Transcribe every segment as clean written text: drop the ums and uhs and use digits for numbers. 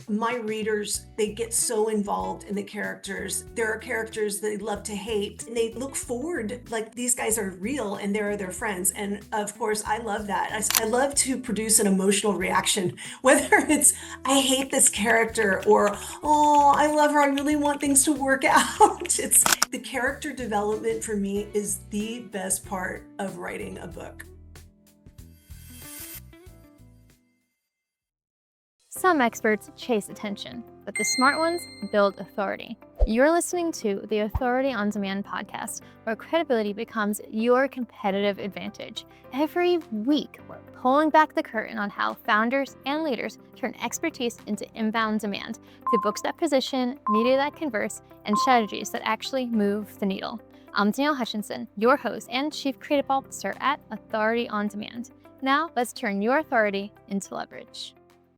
My readers, they get so involved in the characters. There are characters they love to hate, and they look forward like these guys are real and they're their friends. And of course, I love that. I love to produce an emotional reaction, whether it's I hate this character or oh, I love her. I really want things to work out. It's the character development for me is the best part of writing a book. Some experts chase attention, but the smart ones build authority. You're listening to the Authority on Demand podcast, where credibility becomes your competitive advantage. Every week, we're pulling back the curtain on how founders and leaders turn expertise into inbound demand through books that position, media that converse, and strategies that actually move the needle. I'm Danielle Hutchinson, your host and Chief Creative Officer at Authority on Demand. Now, let's turn your authority into leverage.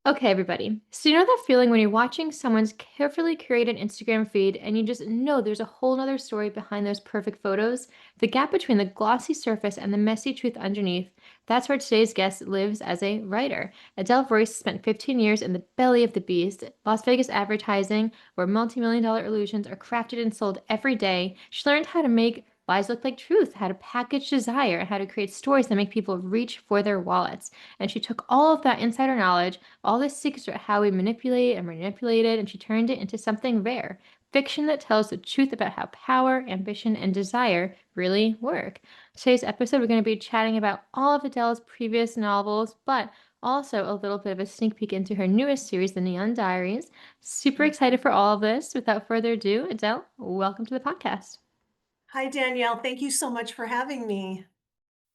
Okay, everybody. So you know that feeling when you're watching someone's carefully curated Instagram feed and you just know there's a whole nother story behind those perfect photos? The gap between the glossy surface and the messy truth underneath, that's where today's guest lives as a writer. Adele Royce spent 15 years in the belly of the beast, Las Vegas advertising, where multi-million-dollar illusions are crafted and sold every day. She learned how to make lies look like truth, how to package desire, and how to create stories that make people reach for their wallets. And she took all of that insider knowledge, all the secrets about how we manipulate and manipulate it, and she turned it into something rare. Fiction that tells the truth about how power, ambition, and desire really work. Today's episode, we're going to be chatting about all of Adele's previous novels, but also a little bit of a sneak peek into her newest series, The Neon Diaries. Super excited for all of this. Without further ado, Adele, welcome to the podcast. Hi, Danielle. Thank you so much for having me.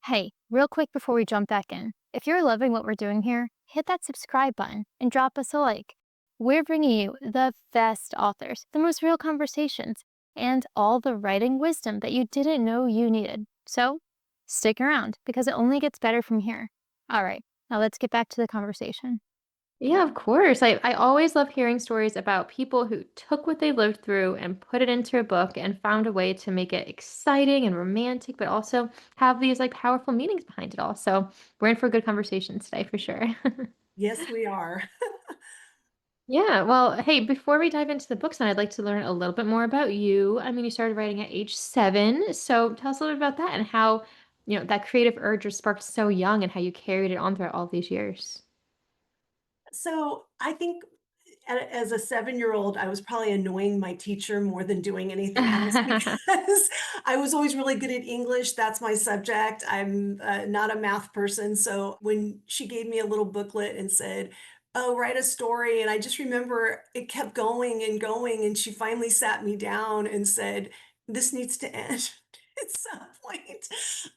Hey, real quick before we jump back in, if you're loving what we're doing here, hit that subscribe button and drop us a like. We're bringing you the best authors, the most real conversations, and all the writing wisdom that you didn't know you needed. So stick around because it only gets better from here. All right, now let's get back to the conversation. Yeah, of course. I always love hearing stories about people who took what they lived through and put it into a book and found a way to make it exciting and romantic, but also have these like powerful meanings behind it all. So we're in for a good conversation today for sure. Yes, we are. Yeah, well, hey, before we dive into the books, then I'd like to learn a little bit more about you. I mean, you started writing at age 7, so tell us a little bit about that and how, that creative urge was sparked so young and how you carried it on throughout all these years. So I think as a 7-year-old, I was probably annoying my teacher more than doing anything else because I was always really good at English. That's my subject. I'm not a math person. So when she gave me a little booklet and said, oh, write a story. And I just remember it kept going and going. And she finally sat me down and said, this needs to end at some point.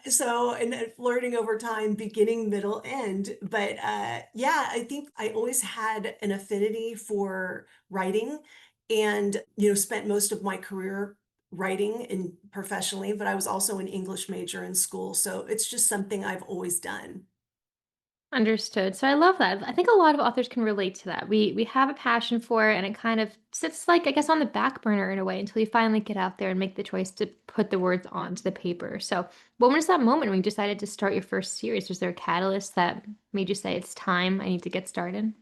So, and then flirting over time, beginning, middle, end. But yeah, I think I always had an affinity for writing and, spent most of my career writing and professionally, but I was also an English major in school. So it's just something I've always done. Understood. So I love that. I think a lot of authors can relate to that. We have a passion for it and it kind of sits like I guess on the back burner in a way until you finally get out there and make the choice to put the words onto the paper. So what was that moment when you decided to start your first series? Was there a catalyst that made you say it's time, I need to get started?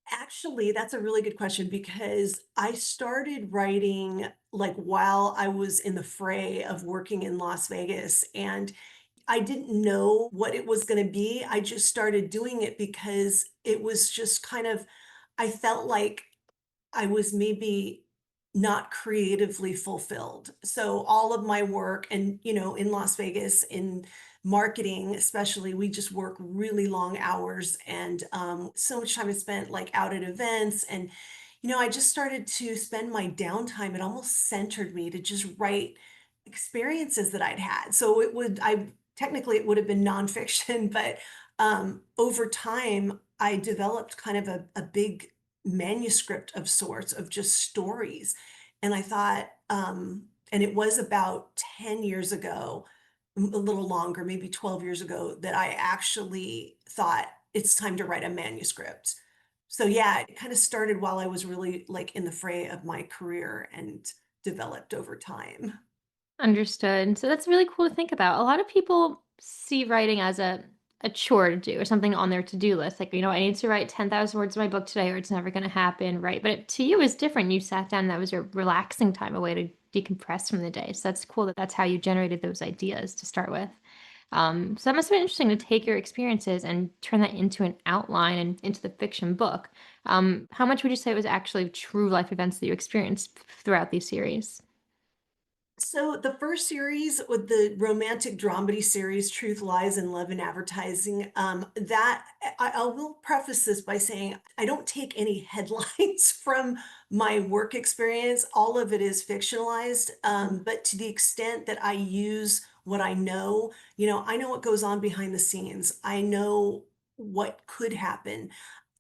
Actually, that's a really good question because I started writing like while I was in the fray of working in Las Vegas. And I didn't know what it was gonna be. I just started doing it because it was just kind of I felt like I was maybe not creatively fulfilled. So all of my work and, in Las Vegas, in marketing especially, we just work really long hours and, so much time is spent, like, out at events and, I just started to spend my downtime. It almost centered me to just write experiences that I'd had. So technically it would have been nonfiction, but over time I developed kind of a big manuscript of sorts of just stories. And I thought, and it was about 10 years ago, a little longer, maybe 12 years ago, that I actually thought it's time to write a manuscript. So yeah, it kind of started while I was really like in the fray of my career and developed over time. Understood. So that's really cool to think about. A lot of people see writing as a chore to do or something on their to-do list. Like, I need to write 10,000 words in my book today or it's never going to happen, right? But to you is different. You sat down, that was your relaxing time, a way to decompress from the day. So that's cool that that's how you generated those ideas to start with. So that must have been interesting to take your experiences and turn that into an outline and into the fiction book. How much would you say it was actually true life events that you experienced throughout these series? So the first series with the romantic dramedy series, Truth, Lies, and Love in Advertising, that I will preface this by saying I don't take any headlines from my work experience. All of it is fictionalized, but to the extent that I use what I know, I know what goes on behind the scenes. I know what could happen,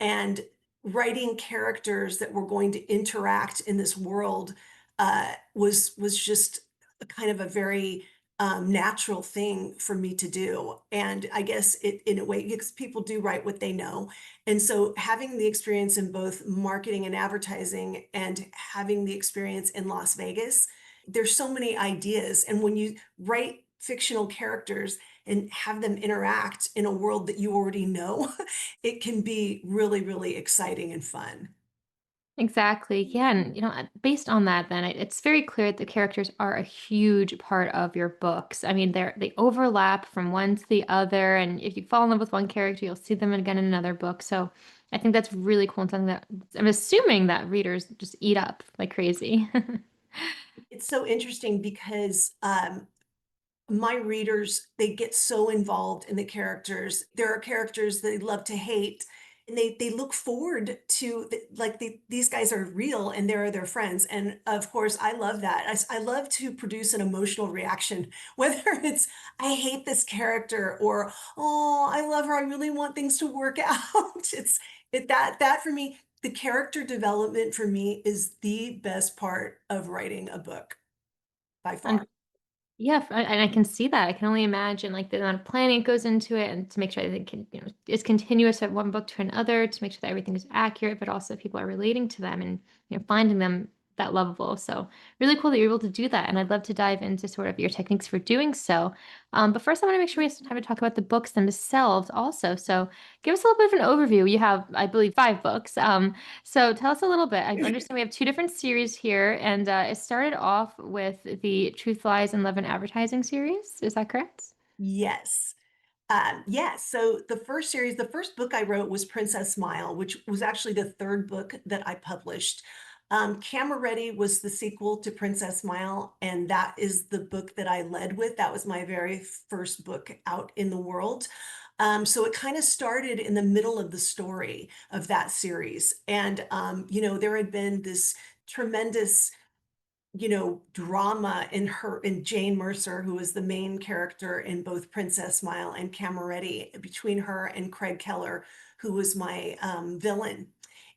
and writing characters that were going to interact in this world was just a kind of a very natural thing for me to do. And I guess it, in a way, because people do write what they know. And so having the experience in both marketing and advertising and having the experience in Las Vegas, there's so many ideas. And when you write fictional characters and have them interact in a world that you already know, it can be really, really exciting and fun. Exactly. Yeah, and based on that, then it's very clear that the characters are a huge part of your books. I mean, they overlap from one to the other, and if you fall in love with one character, you'll see them again in another book. So, I think that's really cool and something that I'm assuming that readers just eat up like crazy. It's so interesting because my readers, they get so involved in the characters. There are characters they love to hate, and they look forward to these guys are real and they're their friends. And of course, I love that. I love to produce an emotional reaction, whether it's I hate this character or oh, I love her. I really want things to work out. That for me, the character development for me is the best part of writing a book by far. And yeah, and I can see that. I can only imagine like the amount of planning that goes into it, and to make sure everything is continuous at one book to another, to make sure that everything is accurate, but also people are relating to them and finding them that lovable. So really cool that you're able to do that. And I'd love to dive into sort of your techniques for doing so. But first, I want to make sure we have some time to talk about the books themselves also. So give us a little bit of an overview. You have, I believe, 5 books. So tell us a little bit. I understand we have 2 different series here, and it started off with the Truth, Lies, and Love in Advertising series. Is that correct? Yes. Yes. So the first series, the first book I wrote was Princess Smile, which was actually the third book that I published. Camera Ready was the sequel to Princess Smile, and that is the book that I led with. That was my very first book out in the world. So it kind of started in the middle of the story of that series. And, there had been this tremendous drama in Jane Mercer, who is the main character in both Princess Smile and Camoretti, between her and Craig Keller, who was my villain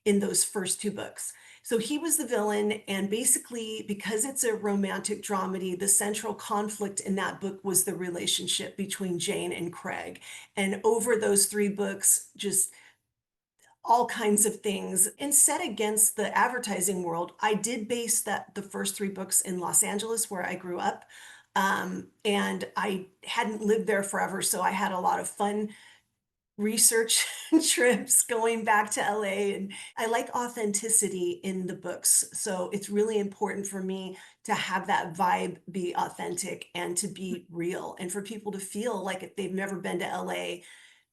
in those first 2 books. So he was the villain, and basically, because it's a romantic dramedy, the central conflict in that book was the relationship between Jane and Craig. And over those 3 books, just all kinds of things and set against the advertising world. I did base the first 3 books in Los Angeles where I grew up. And I hadn't lived there forever, so I had a lot of fun research trips going back to LA. And I like authenticity in the books. So it's really important for me to have that vibe be authentic and to be real and for people to feel like if they've never been to LA,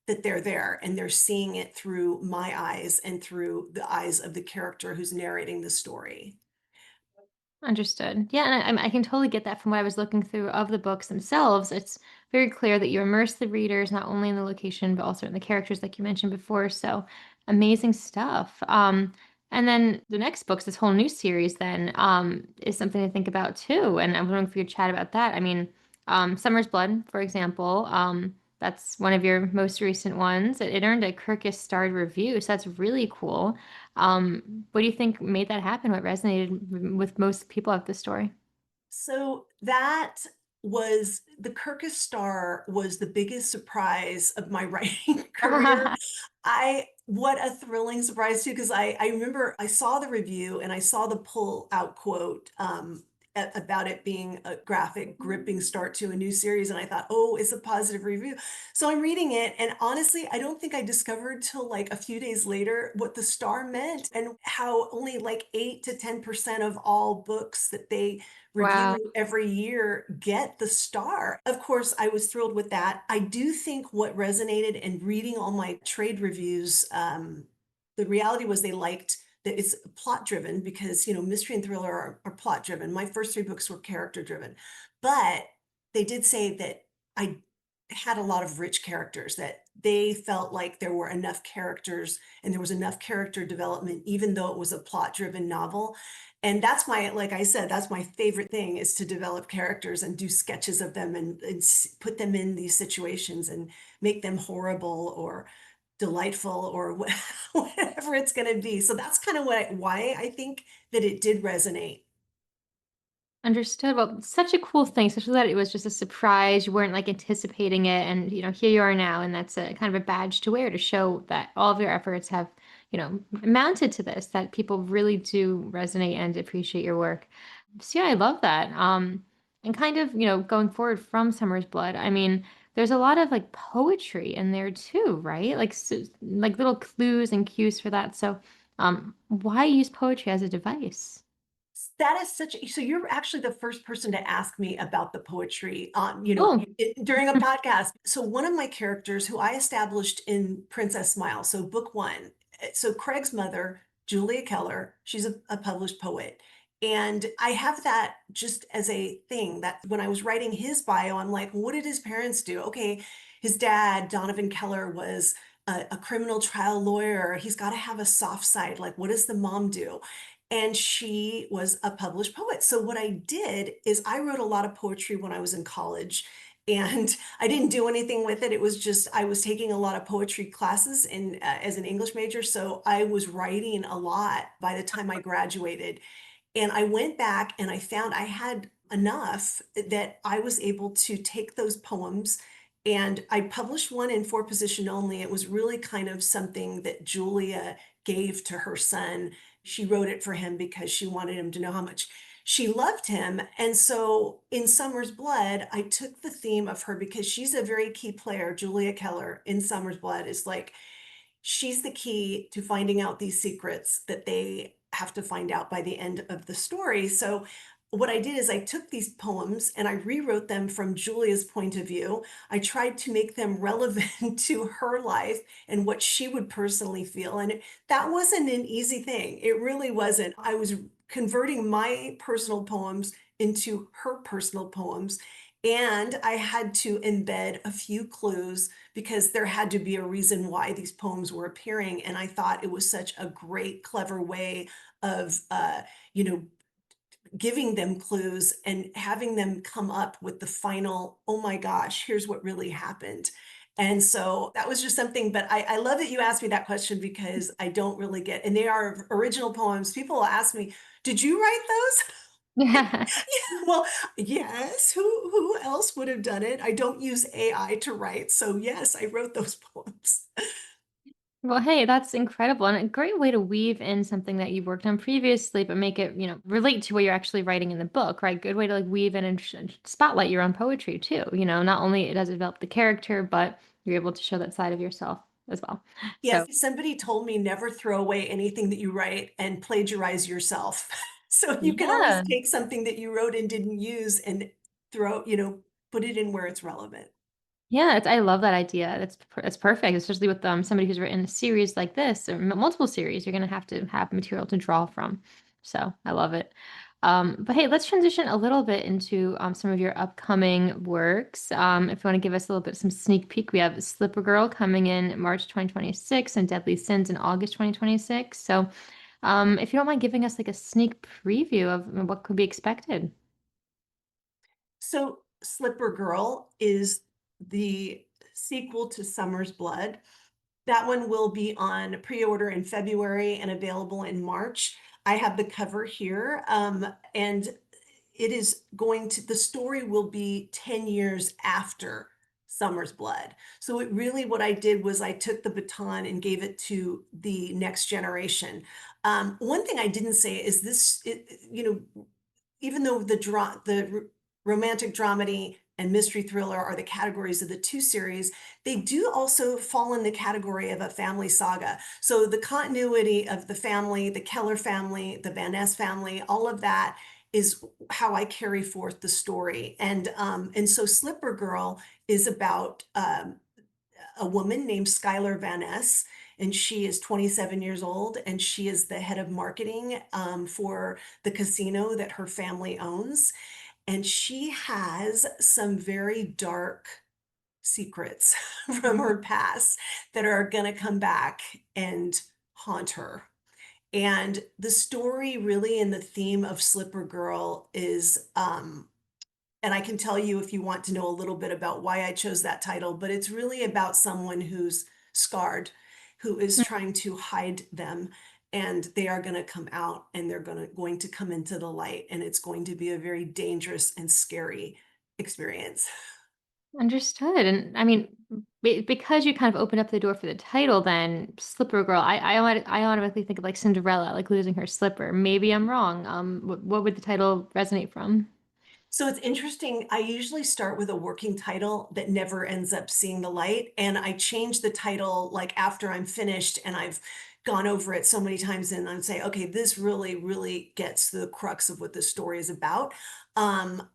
that they're there and they're seeing it through my eyes and through the eyes of the character who's narrating the story. Understood. Yeah, and I can totally get that from what I was looking through of the books themselves. It's very clear that you immerse the readers not only in the location but also in the characters, like you mentioned before. So amazing stuff. And then the next books, this whole new series, then is something to think about too. And I'm wondering if you could chat about that. I mean, Summer's Blood, for example. That's one of your most recent ones. It earned a Kirkus starred review, so that's really cool. What do you think made that happen? What resonated with most people of the story? So that was the Kirkus star was the biggest surprise of my writing career. I what a thrilling surprise too, because I remember I saw the review and I saw the pull out quote. about it being a graphic, gripping start to a new series, and I thought, "Oh, it's a positive review." So I'm reading it, and honestly, I don't think I discovered till, like, a few days later what the star meant and how only, like, 8 to 10% of all books that they Wow. review every year get the star. Of course, I was thrilled with that. I do think what resonated in reading all my trade reviews, the reality was they liked that it's plot driven because, mystery and thriller are plot driven. My first 3 books were character driven, but they did say that I had a lot of rich characters, that they felt like there were enough characters and there was enough character development, even though it was a plot driven novel. And that's my, like I said, that's my favorite thing, is to develop characters and do sketches of them and put them in these situations and make them horrible or delightful or whatever it's gonna be. So that's kind of why I think that it did resonate. Understood. Well, such a cool thing, especially that it was just a surprise. You weren't like anticipating it, and here you are now, and that's a kind of a badge to wear to show that all of your efforts have, amounted to this. That people really do resonate and appreciate your work. So yeah, I love that. And kind of going forward from Summer's Blood. I mean, there's a lot of like poetry in there too, right? Like like little clues and cues for that. So, why use poetry as a device? That is such so you're actually the first person to ask me about the poetry on, Oh. during a podcast. So one of my characters who I established in Princess Smile, so book 1, so Craig's mother, Julia Keller, she's a published poet. And I have that just as a thing that when I was writing his bio, I'm like, what did his parents do? Okay, his dad, Donovan Keller, was a criminal trial lawyer. He's got to have a soft side. Like, what does the mom do? And she was a published poet. So what I did is I wrote a lot of poetry when I was in college, and I didn't do anything with it. It was just I was taking a lot of poetry classes as an English major, so I was writing a lot by the time I graduated. And I went back and I found I had enough that I was able to take those poems, and I published one in 4 position only. It was really kind of something that Julia gave to her son. She wrote it for him because she wanted him to know how much she loved him. And so in Summer's Blood, I took the theme of her because she's a very key player. Julia Keller in Summer's Blood is like she's the key to finding out these secrets that they have to find out by the end of the story. So what I did is I took these poems and I rewrote them from Julia's point of view. I tried to make them relevant to her life and what she would personally feel. And that wasn't an easy thing. It really wasn't. I was converting my personal poems into her personal poems. And I had to embed a few clues because there had to be a reason why these poems were appearing. And I thought it was such a great, clever way of, you know, giving them clues and having them come up with the final, oh my gosh, here's what really happened. And so that was just something, but I love that you asked me that question because I don't really get, and they are original poems. People will ask me, did you write those? Yeah, well, yes. Who else would have done it? I don't use AI to write, so yes, I wrote those poems. Well, hey, that's incredible and a great way to weave in something that you've worked on previously, but make it, relate to what you're actually writing in the book, right? Good way to like weave in and spotlight your own poetry too. Not only it does develop the character, but you're able to show that side of yourself as well. Yes, So, somebody told me never throw away anything that you write and plagiarize yourself. So you can always yeah. take something that you wrote and didn't use and put it in where it's relevant. Yeah, I love that idea. That's perfect, especially with somebody who's written a series like this or multiple series. You're gonna have to have material to draw from. So I love it. But hey, let's transition a little bit into some of your upcoming works. If you want to give us a little bit some sneak peek, we have Slipper Girl coming in March 2026 and Deadly Sins in August 2026. So if you don't mind giving us like a sneak preview of what could be expected. So Slipper Girl is the sequel to Summer's Blood. That one will be on pre-order in February and available in March. I have the cover here, and the story will be 10 years after Summer's Blood. So what I did was I took the baton and gave it to the next generation. One thing I didn't say is even though romantic dramedy and mystery thriller are the categories of the two series, they do also fall in the category of a family saga. So the continuity of the family, the Keller family, the Van Ness family, all of that is how I carry forth the story. And so Slipper Girl is about a woman named Skylar Van Ness, and she is 27 years old, and she is the head of marketing for the casino that her family owns. And she has some very dark secrets from her past that are going to come back and haunt her. And the story, really, in the theme of Slipper Girl is and I can tell you if you want to know a little bit about why I chose that title, but it's really about someone who's scarred, who is trying to hide them, and they are going to come out and they're going to come into the light, and it's going to be a very dangerous and scary experience. Understood. And I mean, because you kind of opened up the door for the title, then Slipper Girl, I automatically think of like Cinderella, like losing her slipper. Maybe I'm wrong. What would the title resonate from? So it's interesting. I usually start with a working title that never ends up seeing the light. And I change the title like after I'm finished and I've gone over it so many times and I'm saying, okay, this really, really gets to the crux of what this story is about. Um,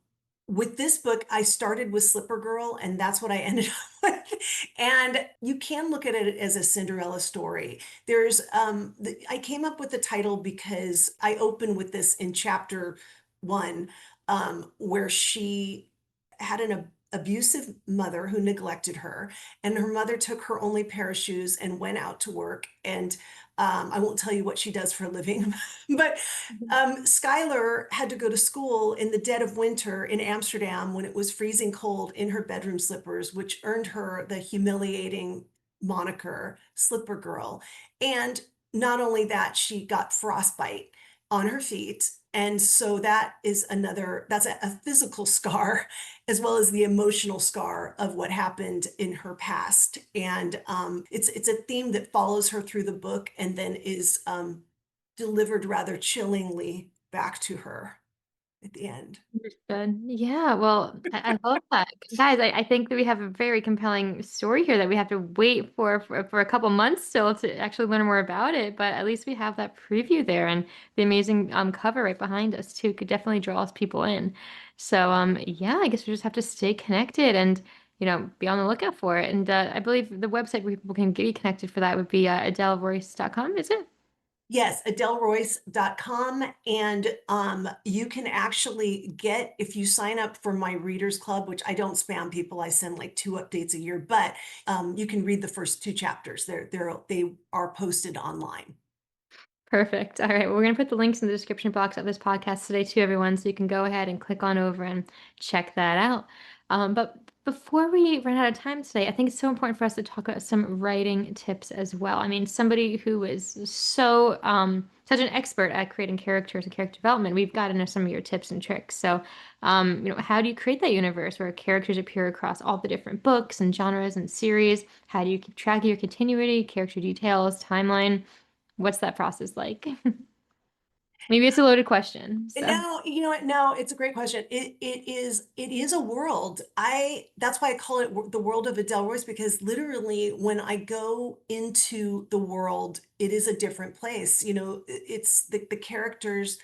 with this book, I started with Slipper Girl, and that's what I ended up with. And you can look at it as a Cinderella story. I came up with the title because I open with this in chapter one, where she had an abusive mother who neglected her, and her mother took her only pair of shoes and went out to work. And I won't tell you what she does for a living, but Mhm. Skylar had to go to school in the dead of winter in Amsterdam when it was freezing cold in her bedroom slippers, which earned her the humiliating moniker Slipper Girl. And not only that, she got frostbite on her feet. And so that's a physical scar as well as the emotional scar of what happened in her past. And it's a theme that follows her through the book and then is delivered rather chillingly back to her at the end. Understood. Yeah, well, I love that. Guys, I think that we have a very compelling story here that we have to wait for a couple months still to actually learn more about it. But at least we have that preview there and the amazing cover right behind us too could definitely draw us people in. So yeah, I guess we just have to stay connected and be on the lookout for it. And I believe the website where people can get connected for that would be AdeleRoyce.com, is it? Yes, AdeleRoyce.com. And you can actually get, if you sign up for my Readers Club, which I don't spam people, I send like 2 updates a year, but you can read the first 2 chapters. They are posted online. Perfect. All right. Well, we're going to put the links in the description box of this podcast today, too, everyone. So you can go ahead and click on over and check that out. But before we run out of time today, I think it's so important for us to talk about some writing tips as well. I mean, somebody who is such an expert at creating characters and character development, we've got to know some of your tips and tricks. So, how do you create that universe where characters appear across all the different books and genres and series? How do you keep track of your continuity, character details, timeline? What's that process like? Maybe it's a loaded question, so No, you know what? No, it's a great question. It is a world. That's why I call it the world of Adele Royce, because literally when I go into the world, it is a different place. It's the characters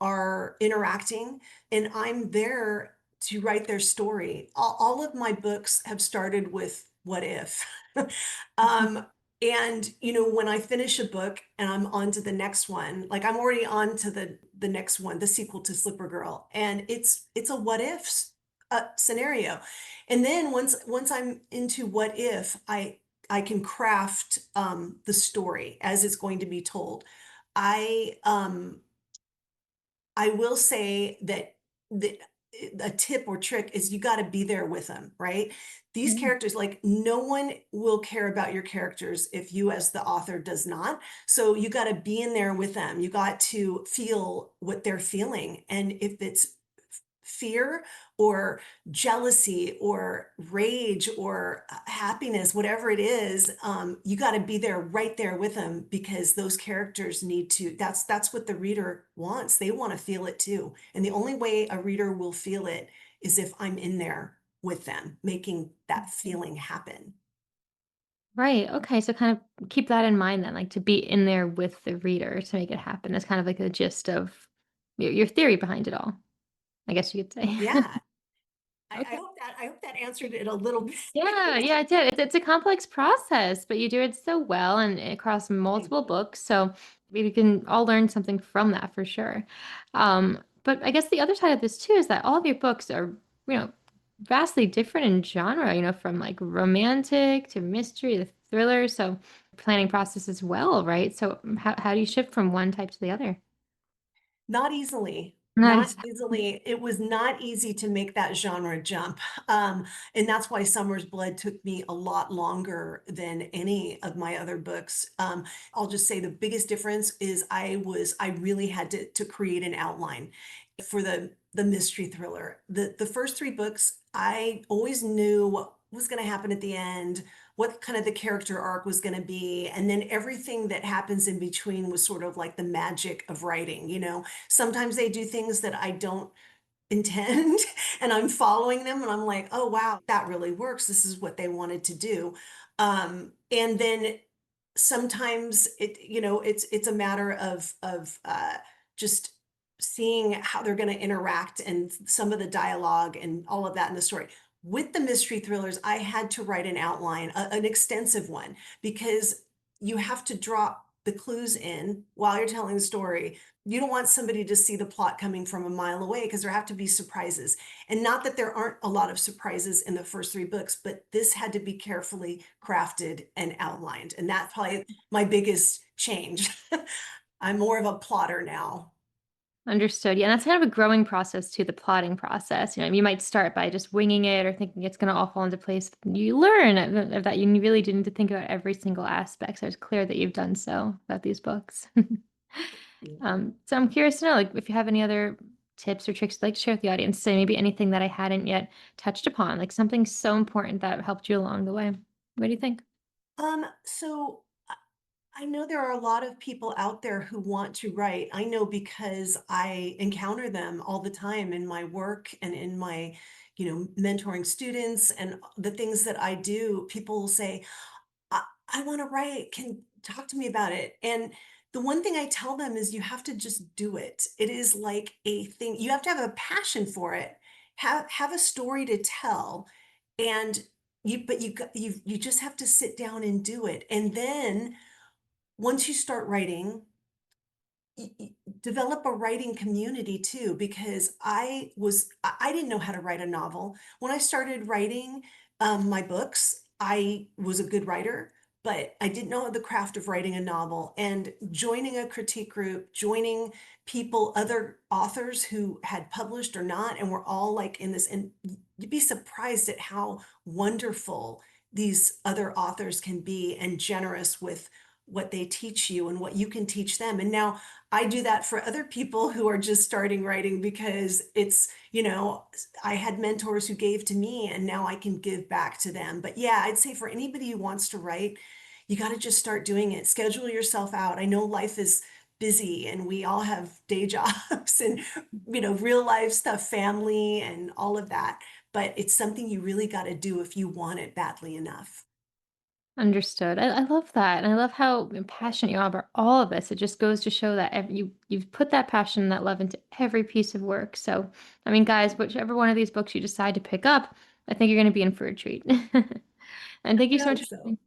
are interacting and I'm there to write their story. All of my books have started with what if. um and when I finish a book and I'm on to the next one, like I'm already on to the next one, the sequel to Slipper Girl, and it's a what if scenario. And then once I'm into what if, I can craft the story as it's going to be told. I I will say that a tip or trick is you gotta be there with them, right? These Mm, characters, like, no one will care about your characters if you as the author does not. So you gotta be in there with them. You got to feel what they're feeling, and if it's fear or jealousy or rage or happiness, whatever it is, you got to be there right there with them because those characters need to. That's what the reader wants. They want to feel it too, and the only way a reader will feel it is if I'm in there with them, making that feeling happen. Right. Okay. So kind of keep that in mind then, like to be in there with the reader to make it happen. That's kind of like the gist of your theory behind it all, I guess you could say. Yeah, I Okay. hope that answered it a little bit. Yeah, yeah, it did. It's a complex process, but you do it so well and across Thank multiple you. books. So we can all learn something from that for sure. But I guess the other side of this too is that all of your books are, you know, vastly different in genre, from like romantic to mystery to thriller. So planning process as well, right? So how do you shift from one type to the other? Not easily, not Nice. easily. It was not easy to make that genre jump, and that's why Summer's Blood took me a lot longer than any of my other books. I'll just say the biggest difference is I really had to create an outline for the mystery thriller. The first 3 books, I always knew what was gonna happen at the end, what kind of the character arc was gonna be, and then everything that happens in between was sort of like the magic of writing, you know? Sometimes they do things that I don't intend and I'm following them and I'm like, "Oh, wow, that really works. This is what they wanted to do." And then sometimes it's a matter of just seeing how they're gonna interact and some of the dialogue and all of that in the story. With the mystery thrillers, I had to write an outline, an extensive one, because you have to drop the clues in while you're telling the story. You don't want somebody to see the plot coming from a mile away because there have to be surprises. And not that there aren't a lot of surprises in the first 3 books, but this had to be carefully crafted and outlined, and that's probably my biggest change. I'm more of a plotter now. Understood. Yeah, and that's kind of a growing process to the plotting process. You might start by just winging it or thinking it's going to all fall into place. You learn that you really do need to think about every single aspect. So it's clear that you've done so about these books. So I'm curious to know, like, if you have any other tips or tricks you'd like to share with the audience. Say maybe anything that I hadn't yet touched upon, like something so important that helped you along the way. What do you think? So I know there are a lot of people out there who want to write. I know because I encounter them all the time in my work and in my, mentoring students and the things that I do. People will say, I want to write. Can talk to me about it. And the one thing I tell them is you have to just do it. It is like a thing. You have to have a passion for it. Have a story to tell, and you just have to sit down and do it. And then once you start writing, develop a writing community too, because I didn't know how to write a novel when I started writing my books. I was a good writer, but I didn't know the craft of writing a novel. And joining a critique group, joining people, other authors who had published or not, and we're all like in this, and you'd be surprised at how wonderful these other authors can be and generous with what they teach you and what you can teach them. And now I do that for other people who are just starting writing because I had mentors who gave to me and now I can give back to them. But yeah, I'd say for anybody who wants to write, you got to just start doing it. Schedule yourself out. I know life is busy and we all have day jobs and real life stuff, family and all of that, but it's something you really got to do if you want it badly enough. Understood. I love that, and I love how passionate you are about all of this. It just goes to show that you've put that passion and that love into every piece of work. So, I mean, guys, whichever one of these books you decide to pick up, I think you're going to be in for a treat. And thank you I so hope much. so.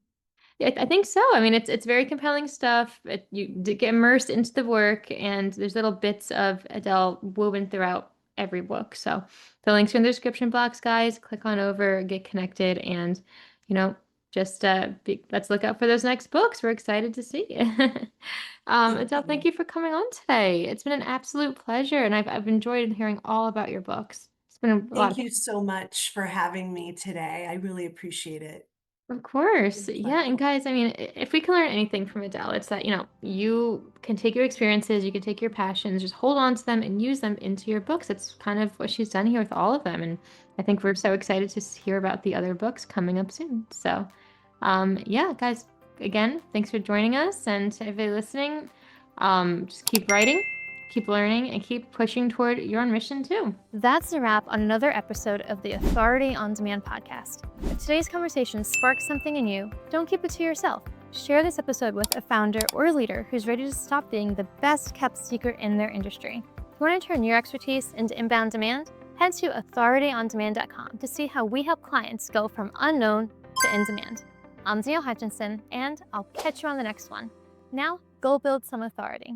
Yeah, I think so. I mean, it's very compelling stuff. Get immersed into the work, and there's little bits of Adele woven throughout every book. So the links are in the description box, guys. Click on over, get connected, and you know, just let's look out for those next books. We're excited to see. Thank Adele, thank you. you for coming on today. It's been an absolute pleasure, and I've enjoyed hearing all about your books. It's been a lot Thank of fun. you so much for having me today. I really appreciate it. Of course. But Yeah. And guys, I mean, if we can learn anything from Adele, it's that, you can take your experiences, you can take your passions, just hold on to them and use them into your books. It's kind of what she's done here with all of them. And I think we're so excited to hear about the other books coming up soon. So, yeah, guys, again, thanks for joining us. And if you're listening, just keep writing, keep learning, and keep pushing toward your own mission too. That's a wrap on another episode of the Authority on Demand podcast. If today's conversation sparked something in you, don't keep it to yourself. Share this episode with a founder or leader who's ready to stop being the best kept secret in their industry. If you want to turn your expertise into inbound demand, head to authorityondemand.com to see how we help clients go from unknown to in demand. I'm Danielle Hutchinson, and I'll catch you on the next one. Now, go build some authority.